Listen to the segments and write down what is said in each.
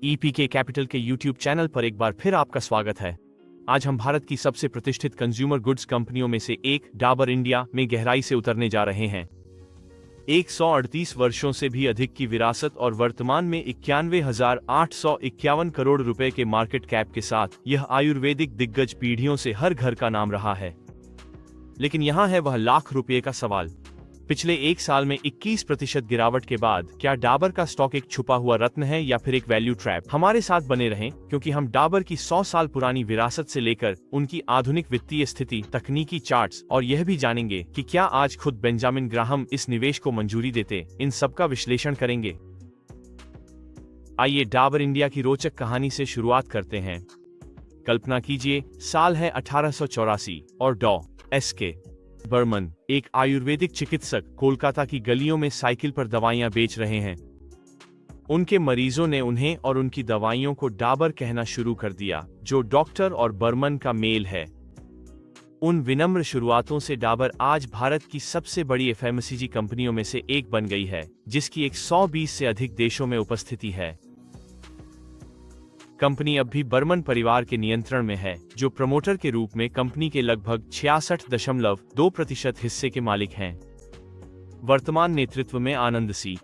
ईपीके capital के YouTube channel पर एक बार फिर आपका स्वागत है। आज हम भारत की सबसे प्रतिष्ठित कंज्यूमर गुड्स कंपनियों में से एक डाबर इंडिया में गहराई से उतरने जा रहे हैं। 138 वर्षों से भी अधिक की विरासत और वर्तमान में 91,851 करोड़ रुपए के मार्केट कैप के साथ यह आयुर्वेदिक दिग्गज पीढ़ियों से हर घर का नाम रहा है। लेकिन यहाँ है वह लाख रुपए का सवाल। पिछले एक साल में 21% गिरावट के बाद क्या डाबर का स्टॉक एक छुपा हुआ रत्न है या फिर एक वैल्यू ट्रैप? हमारे साथ बने रहें, क्योंकि हम डाबर की 100 साल पुरानी विरासत से लेकर उनकी आधुनिक वित्तीय स्थिति, तकनीकी चार्ट्स और यह भी जानेंगे कि क्या आज खुद बेंजामिन ग्राहम इस निवेश को मंजूरी देते। इन सबका विश्लेषण करेंगे। आइए डाबर इंडिया की रोचक कहानी से शुरुआत करते हैं। कल्पना कीजिए, साल है 1884 और डॉ. एस.के. बर्मन, एक आयुर्वेदिक चिकित्सक, कोलकाता की गलियों में साइकिल पर दवाइयां बेच रहे हैं। उनके मरीजों ने उन्हें और उनकी दवाइयों को डाबर कहना शुरू कर दिया, जो डॉक्टर और बर्मन का मेल है। उन विनम्र शुरुआतों से डाबर आज भारत की सबसे बड़ी एफएमसीजी कंपनियों में से एक बन गई है, जिसकी 120 से अधिक देशों में उपस्थिति है। कंपनी अब भी बर्मन परिवार के नियंत्रण में है, जो प्रमोटर के रूप में कंपनी के लगभग 66.2% हिस्से के मालिक हैं। वर्तमान नेतृत्व में आनंद सी.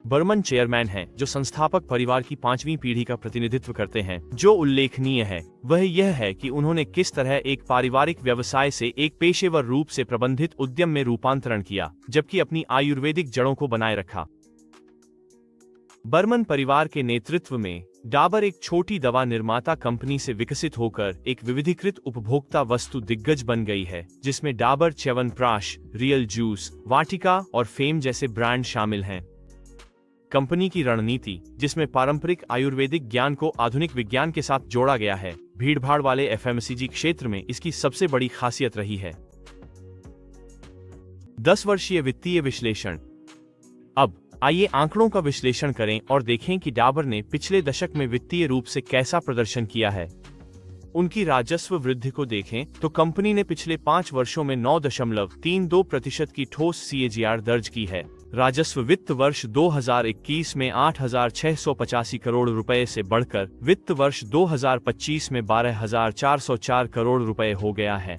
बर्मन चेयरमैन हैं, जो संस्थापक परिवार की 5वीं पीढ़ी का प्रतिनिधित्व करते हैं। जो उल्लेखनीय है वह यह है कि उन्होंने किस तरह एक पारिवारिक व्यवसाय से एक पेशेवर रूप से प्रबंधित उद्यम में रूपांतरण किया, जबकि अपनी आयुर्वेदिक जड़ों को बनाए रखा। बर्मन परिवार के नेतृत्व में डाबर एक छोटी दवा निर्माता कंपनी से विकसित होकर एक विविधीकृत उपभोक्ता वस्तु दिग्गज बन गई है, जिसमें डाबर च्यवनप्राश, रियल जूस, वाटिका और फेम जैसे ब्रांड शामिल हैं। कंपनी की रणनीति, जिसमें पारंपरिक आयुर्वेदिक ज्ञान को आधुनिक विज्ञान के साथ जोड़ा गया है, भीड़भाड़ वाले एफएमसीजी क्षेत्र में इसकी सबसे बड़ी खासियत रही है। 10 वर्षीय वित्तीय विश्लेषण। अब आइए आंकड़ों का विश्लेषण करें और देखें कि डाबर ने पिछले दशक में वित्तीय रूप से कैसा प्रदर्शन किया है। उनकी राजस्व वृद्धि को देखें तो कंपनी ने पिछले 5 वर्षों में 9.32% की ठोस CAGR दर्ज की है। राजस्व वित्त वर्ष 2021 में 8,685 करोड़ रुपए से बढ़कर वित्त वर्ष 2025 में 12,404 करोड़ रुपए हो गया है।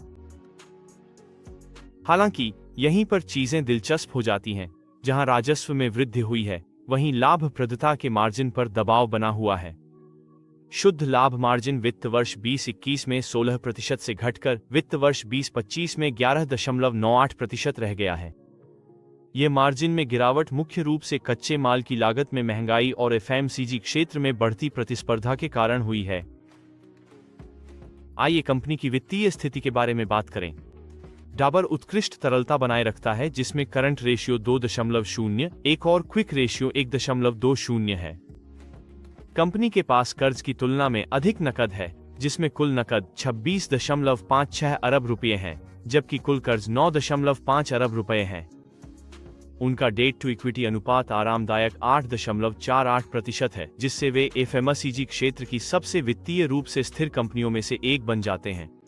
हालांकि यहीं पर चीजें दिलचस्प हो जाती हैं। जहां राजस्व में वृद्धि हुई है, वहीं लाभप्रदता के मार्जिन पर दबाव बना हुआ है। शुद्ध लाभ मार्जिन वित्त वर्ष 2021 में 16% से घटकर वित्त वर्ष 2025 में 11.98% रह गया है। ये मार्जिन में गिरावट मुख्य रूप से कच्चे माल की लागत में महंगाई और एफएमसीजी क्षेत्र में बढ़ती प्रतिस्पर्धा के कारण हुई है। आइए कंपनी की वित्तीय स्थिति के बारे में बात करें। डाबर उत्कृष्ट तरलता बनाए रखता है, जिसमें करंट रेशियो 2.01 और क्विक रेशियो 1.20 है। कंपनी के पास कर्ज की तुलना में अधिक नकद है, जिसमें कुल नकद 26.56 अरब रुपये है, जबकि कुल कर्ज 9.5 अरब रुपये है। उनका डेट टू इक्विटी अनुपात आरामदायक 8.48% है, जिससे वे एफएमसीजी क्षेत्र की सबसे वित्तीय रूप से स्थिर कंपनियों में से एक बन जाते हैं।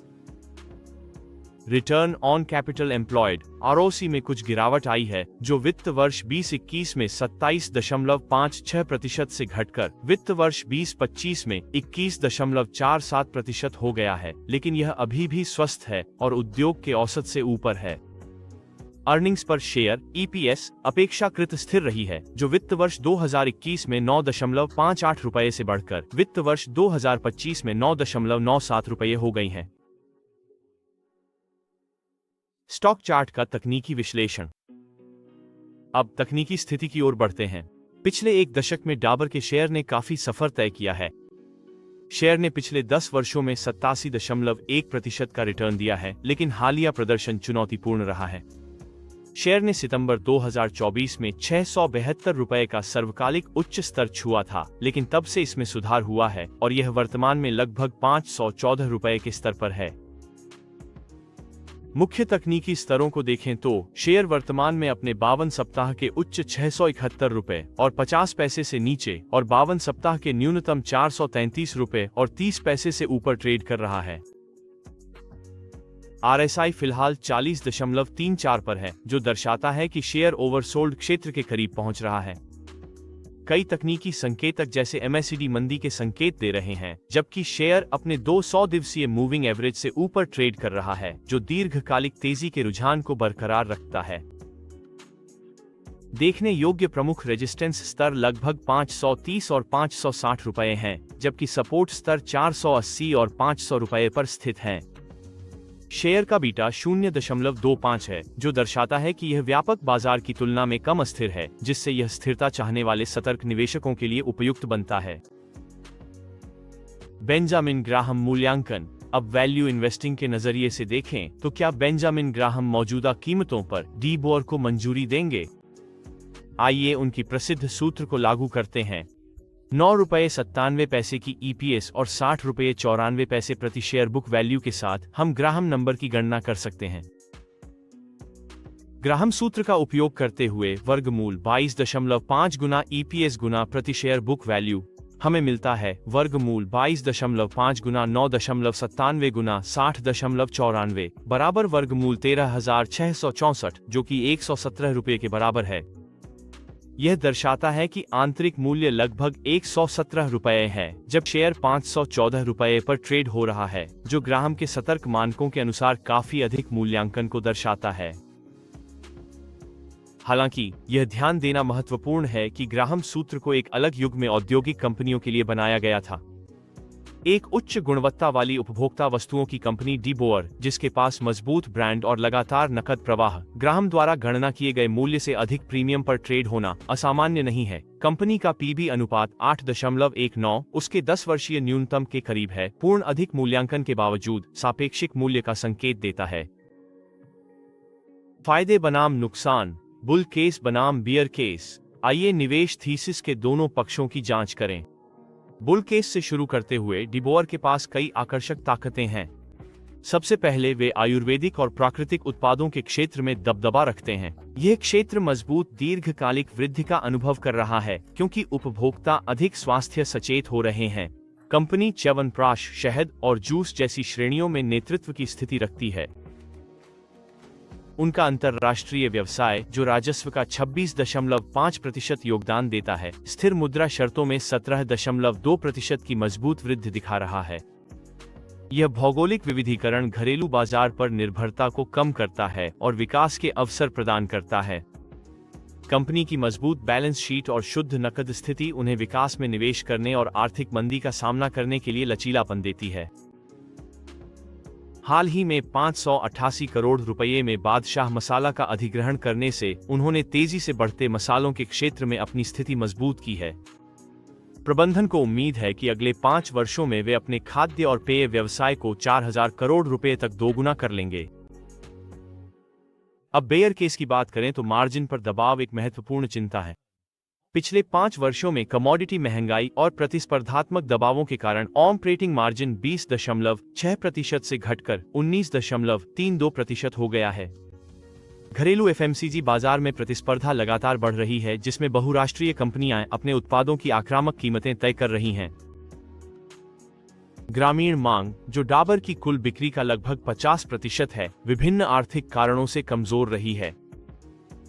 Return on capital employed ROC में कुछ गिरावट आई है, जो वित्त वर्ष 2021 में 27.56% से घटकर वित्त वर्ष 2025 में 21.47% हो गया है, लेकिन यह अभी भी स्वस्थ है और उद्योग के औसत से ऊपर है। अर्निंग्स पर शेयर EPS अपेक्षाकृत स्थिर रही है, जो वित्त वर्ष 2021 में 9.58 रुपये से बढ़कर वित्त वर्ष 2025 में 9.97 रुपये हो गई है। स्टॉक चार्ट का तकनीकी विश्लेषण। अब तकनीकी स्थिति की ओर बढ़ते हैं। पिछले एक दशक में डाबर के शेयर ने काफी सफर तय किया है। शेयर ने पिछले 10 वर्षों में 87.1% का रिटर्न दिया है, लेकिन हालिया प्रदर्शन चुनौतीपूर्ण रहा है। शेयर ने सितंबर 2024 में 672 रुपए का सर्वकालिक उच्च स्तर छुआ था, लेकिन तब से इसमें सुधार हुआ है और यह वर्तमान में लगभग 514 रुपए के स्तर पर है। मुख्य तकनीकी स्तरों को देखें तो शेयर वर्तमान में अपने 52 सप्ताह के उच्च 671 रुपए और 50 पैसे से नीचे और 52 सप्ताह के न्यूनतम 433 रुपए और 30 पैसे से ऊपर ट्रेड कर रहा है। RSI फिलहाल 40.34 पर है, जो दर्शाता है कि शेयर ओवरसोल्ड क्षेत्र के करीब पहुंच रहा है। कई तकनीकी संकेतक जैसे MACD मंदी के संकेत दे रहे हैं, जबकि शेयर अपने 200 दिवसीय मूविंग एवरेज से ऊपर ट्रेड कर रहा है, जो दीर्घकालिक तेजी के रुझान को बरकरार रखता है। देखने योग्य प्रमुख रेजिस्टेंस स्तर लगभग 530 और 560 रुपए हैं, जबकि सपोर्ट स्तर 480 और 500 रुपए पर स्थित हैं। शेयर का बीटा 0.25 है, जो दर्शाता है कि यह व्यापक बाजार की तुलना में कम अस्थिर है, जिससे यह स्थिरता चाहने वाले सतर्क निवेशकों के लिए उपयुक्त बनता है। बेंजामिन ग्राहम मूल्यांकन। अब वैल्यू इन्वेस्टिंग के नजरिए से देखें तो क्या बेंजामिन ग्राहम मौजूदा कीमतों पर डी बोअर को मंजूरी देंगे? आइए उनकी प्रसिद्ध सूत्र को लागू करते हैं। 9.97 की EPS और 60.94 प्रति शेयर बुक वैल्यू के साथ हम ग्राहम नंबर की गणना कर सकते हैं। ग्राहम सूत्र का उपयोग करते हुए वर्गमूल 22.5 गुना EPS गुना प्रति शेयर बुक वैल्यू हमें मिलता है वर्गमूल 22.5 गुना 9.97 गुना 60.94 बराबर वर्गमूल 13,664, जो कि 117 रुपये के बराबर है। यह दर्शाता है कि आंतरिक मूल्य लगभग 117 रुपये है, जब शेयर 514 रुपये पर ट्रेड हो रहा है, जो ग्राहम के सतर्क मानकों के अनुसार काफी अधिक मूल्यांकन को दर्शाता है। हालांकि यह ध्यान देना महत्वपूर्ण है कि ग्राहम सूत्र को एक अलग युग में औद्योगिक कंपनियों के लिए बनाया गया था। एक उच्च गुणवत्ता वाली उपभोक्ता वस्तुओं की कंपनी डी बोअर, जिसके पास मजबूत ब्रांड और लगातार नकद प्रवाह, ग्राहम द्वारा गणना किए गए मूल्य से अधिक प्रीमियम पर ट्रेड होना असामान्य नहीं है। कंपनी का PB अनुपात 8.19 उसके 10 वर्षीय न्यूनतम के करीब है, पूर्ण अधिक मूल्यांकन के बावजूद सापेक्षिक मूल्य का संकेत देता है। फायदे बनाम नुकसान, बुल केस बनाम बियर केस। आइए निवेश थीसिस के दोनों पक्षों की जांच करें। बुल केस से शुरू करते हुए डी बोअर के पास कई आकर्षक ताकतें हैं। सबसे पहले वे आयुर्वेदिक और प्राकृतिक उत्पादों के क्षेत्र में दबदबा रखते हैं। यह क्षेत्र मजबूत दीर्घकालिक वृद्धि का अनुभव कर रहा है, क्योंकि उपभोक्ता अधिक स्वास्थ्य सचेत हो रहे हैं। कंपनी च्यवनप्राश, शहद और जूस जैसी श्रेणियों में नेतृत्व की स्थिति रखती है। उनका अंतर्राष्ट्रीय व्यवसाय, जो राजस्व का 26.5% योगदान देता है, स्थिर मुद्रा शर्तों में 17.2% की मजबूत वृद्धि दिखा रहा है। यह भौगोलिक विविधीकरण घरेलू बाजार पर निर्भरता को कम करता है और विकास के अवसर प्रदान करता है। कंपनी की मजबूत बैलेंस शीट और शुद्ध नकद स्थिति उन्हें विकास में निवेश करने और आर्थिक मंदी का सामना करने के लिए लचीलापन देती है। हाल ही में 588 करोड़ रुपये में बादशाह मसाला का अधिग्रहण करने से उन्होंने तेजी से बढ़ते मसालों के क्षेत्र में अपनी स्थिति मजबूत की है। प्रबंधन को उम्मीद है कि अगले 5 वर्षों में वे अपने खाद्य और पेय व्यवसाय को 4,000 करोड़ रुपए तक दोगुना कर लेंगे। अब बेयर केस की बात करें तो मार्जिन पर दबाव एक महत्वपूर्ण चिंता है। पिछले 5 वर्षों में कमोडिटी महंगाई और प्रतिस्पर्धात्मक दबावों के कारण ऑपरेटिंग मार्जिन 20.6% से घटकर 19.32% हो गया है। घरेलू FMCG बाजार में प्रतिस्पर्धा लगातार बढ़ रही है, जिसमें बहुराष्ट्रीय कंपनियां अपने उत्पादों की आक्रामक कीमतें तय कर रही हैं। ग्रामीण मांग, जो डाबर की कुल बिक्री का लगभग 50% है, विभिन्न आर्थिक कारणों से कमजोर रही है।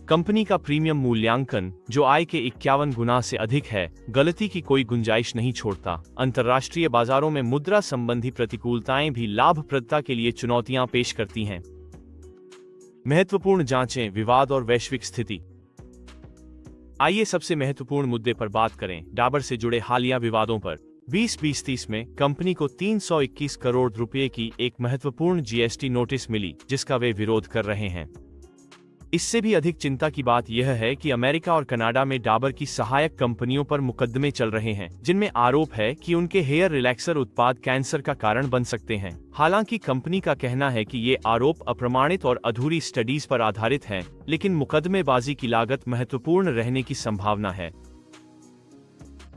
कंपनी का प्रीमियम मूल्यांकन, जो आय के 51 गुना से अधिक है, गलती की कोई गुंजाइश नहीं छोड़ता। अंतर्राष्ट्रीय बाजारों में मुद्रा संबंधी प्रतिकूलताएं भी लाभप्रदता के लिए चुनौतियां पेश करती हैं। महत्वपूर्ण जांचें, विवाद और वैश्विक स्थिति। आइए सबसे महत्वपूर्ण मुद्दे पर बात करें, डाबर से जुड़े हालिया विवादों पर। 2020-30 में कंपनी को 321 करोड़ रुपए की एक महत्वपूर्ण GST नोटिस मिली, जिसका वे विरोध कर रहे हैं। इससे भी अधिक चिंता की बात यह है कि अमेरिका और कनाडा में डाबर की सहायक कंपनियों पर मुकदमे चल रहे हैं, जिनमें आरोप है कि उनके हेयर रिलैक्सर उत्पाद कैंसर का कारण बन सकते हैं। हालांकि कंपनी का कहना है कि ये आरोप अप्रमाणित और अधूरी स्टडीज पर आधारित हैं, लेकिन मुकदमेबाजी की लागत महत्वपूर्ण रहने की संभावना है।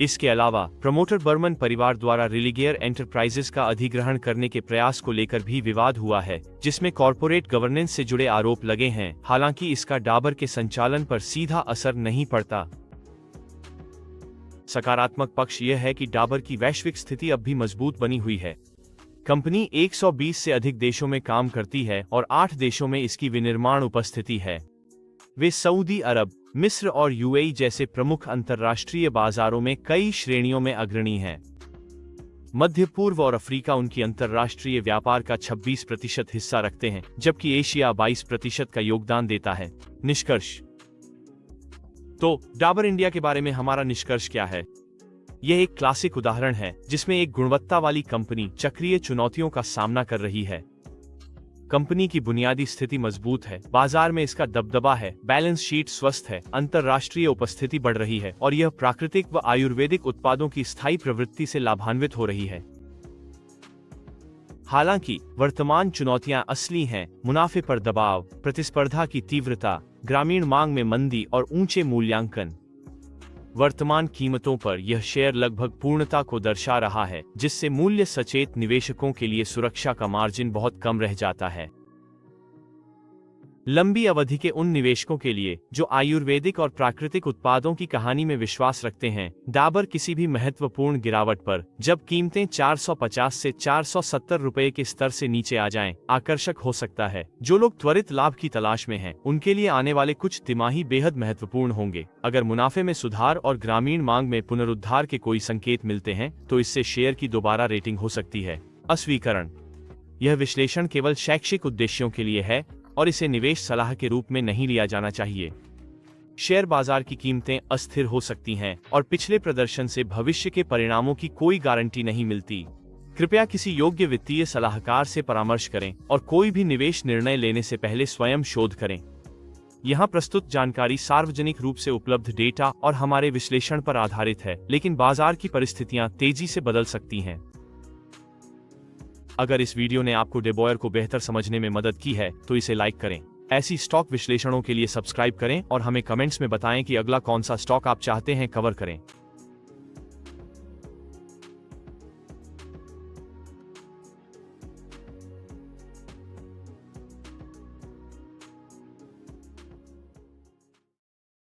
इसके अलावा प्रमोटर बर्मन परिवार द्वारा रिलिगेयर एंटरप्राइजेस का अधिग्रहण करने के प्रयास को लेकर भी विवाद हुआ है, जिसमें कॉर्पोरेट गवर्नेंस से जुड़े आरोप लगे हैं। हालांकि इसका डाबर के संचालन पर सीधा असर नहीं पड़ता। सकारात्मक पक्ष यह है कि डाबर की वैश्विक स्थिति अब भी मजबूत बनी हुई है। कंपनी 120 से अधिक देशों में काम करती है और 8 देशों में इसकी विनिर्माण उपस्थिति है। वे सऊदी अरब, मिस्र और यूएई जैसे प्रमुख अंतर्राष्ट्रीय बाजारों में कई श्रेणियों में अग्रणी हैं। मध्य पूर्व और अफ्रीका उनकी अंतर्राष्ट्रीय व्यापार का 26% हिस्सा रखते हैं, जबकि एशिया 22% का योगदान देता है। निष्कर्ष। तो डाबर इंडिया के बारे में हमारा निष्कर्ष क्या है? यह एक क्लासिक उदाहरण है जिसमें एक गुणवत्ता वाली कंपनी चक्रीय चुनौतियों का सामना कर रही है। कंपनी की बुनियादी स्थिति मजबूत है, बाजार में इसका दबदबा है, बैलेंस शीट स्वस्थ है, अंतर्राष्ट्रीय उपस्थिति बढ़ रही है और यह प्राकृतिक व आयुर्वेदिक उत्पादों की स्थायी प्रवृत्ति से लाभान्वित हो रही है। हालांकि वर्तमान चुनौतियां असली हैं: मुनाफे पर दबाव, प्रतिस्पर्धा की तीव्रता, ग्रामीण मांग में मंदी और ऊंचे मूल्यांकन। वर्तमान कीमतों पर यह शेयर लगभग पूर्णता को दर्शा रहा है, जिससे मूल्य सचेत निवेशकों के लिए सुरक्षा का मार्जिन बहुत कम रह जाता है। लंबी अवधि के उन निवेशकों के लिए जो आयुर्वेदिक और प्राकृतिक उत्पादों की कहानी में विश्वास रखते हैं, डाबर किसी भी महत्वपूर्ण गिरावट पर, जब कीमतें 450 से 470 रुपए के स्तर से नीचे आ जाएं, आकर्षक हो सकता है। जो लोग त्वरित लाभ की तलाश में हैं, उनके लिए आने वाले कुछ तिमाही बेहद महत्वपूर्ण होंगे। अगर मुनाफे में सुधार और ग्रामीण मांग में पुनरुद्धार के कोई संकेत मिलते हैं, तो इससे शेयर की दोबारा रेटिंग हो सकती है। अस्वीकरण: यह विश्लेषण केवल शैक्षिक उद्देश्यों के लिए है और इसे निवेश सलाह के रूप में नहीं लिया जाना चाहिए। शेयर बाजार की कीमतें अस्थिर हो सकती हैं और पिछले प्रदर्शन से भविष्य के परिणामों की कोई गारंटी नहीं मिलती। कृपया किसी योग्य वित्तीय सलाहकार से परामर्श करें और कोई भी निवेश निर्णय लेने से पहले स्वयं शोध करें। यहाँ प्रस्तुत जानकारी सार्वजनिक रूप से उपलब्ध डेटा और हमारे विश्लेषण पर आधारित है, लेकिन बाजार की परिस्थितियाँ तेजी से बदल सकती हैं। अगर इस वीडियो ने आपको डेबॉयर को बेहतर समझने में मदद की है, तो इसे लाइक करें। ऐसी स्टॉक विश्लेषणों के लिए सब्सक्राइब करें और हमें कमेंट्स में बताएं कि अगला कौन सा स्टॉक आप चाहते हैं कवर करें।